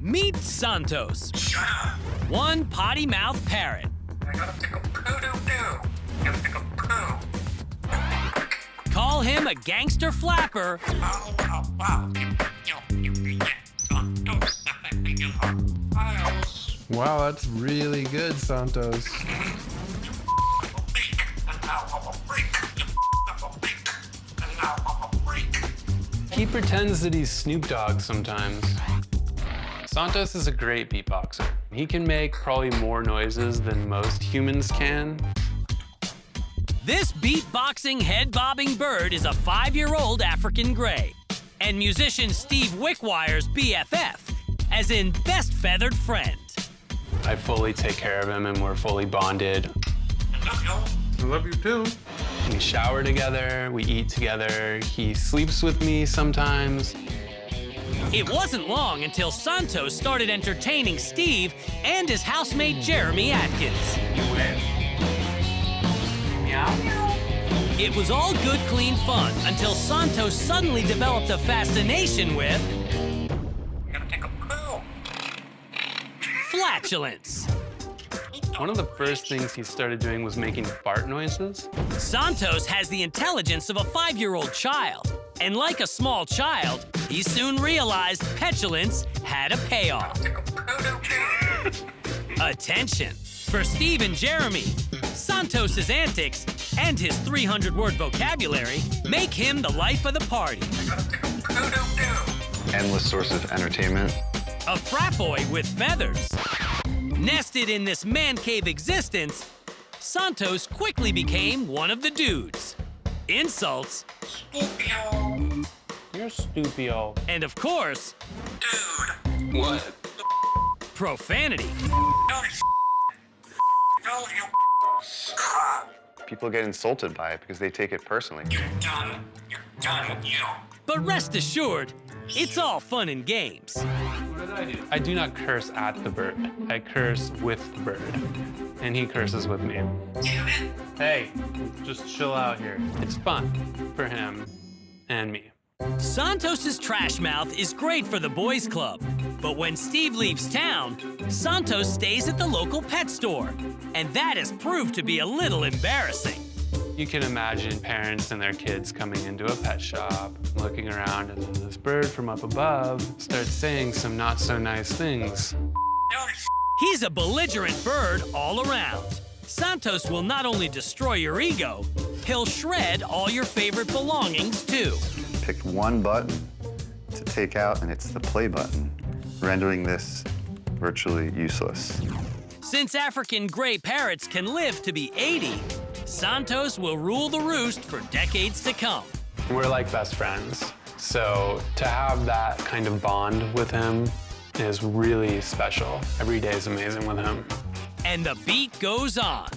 Meet Santos, one potty-mouthed parrot. I gotta take a poo-doo-doo. Gotta take a poo. Call him a gangster flapper, Wow, that's really good, Santos. He pretends that he's Snoop Dogg sometimes. Santos is a great beatboxer. He can make probably more noises than most humans can. This beatboxing, head-bobbing bird is a 5-year-old African gray, and musician Steve Wickwire's BFF, as in best feathered friend. I fully take care of him and we're fully bonded. I love you too. We shower together, we eat together, he sleeps with me sometimes. It wasn't long until Santos started entertaining Steve and his housemate Jeremy Atkins. It was all good, clean fun until Santos suddenly developed a fascination with Gotta take a poo. flatulence. One of the first things he started doing was making fart noises. Santos has the intelligence of a 5-year-old child, and like a small child, he soon realized petulance had a payoff. Take a poo-doo-doo. Attention! For Steve and Jeremy, Santos's antics and his 300-word vocabulary make him the life of the party. I gotta take a poo-doo-doo. Endless source of entertainment. A frat boy with feathers. Nested in this man cave existence, Santos quickly became one of the dudes. Insults, You're stupio. and of course, Dude. What? profanity. No, you crap. People get insulted by it because they take it personally. You're done. You're done, you. But rest assured, it's all fun and games. What did I do? I do not curse at the bird. I curse with the bird. And he curses with me. Damn it. Hey, just chill out here. It's fun for him and me. Santos's trash mouth is great for the boys club, but when Steve leaves town, Santos stays at the local pet store, and that has proved to be a little embarrassing. You can imagine parents and their kids coming into a pet shop, looking around, and then this bird from up above starts saying some not so nice things. He's a belligerent bird all around. Santos will not only destroy your ego, he'll shred all your favorite belongings too. Picked one button to take out, and it's the play button, rendering this virtually useless. Since African gray parrots can live to be 80, Santos will rule the roost for decades to come. We're like best friends, so to have that kind of bond with him is really special. Every day is amazing with him. And the beat goes on.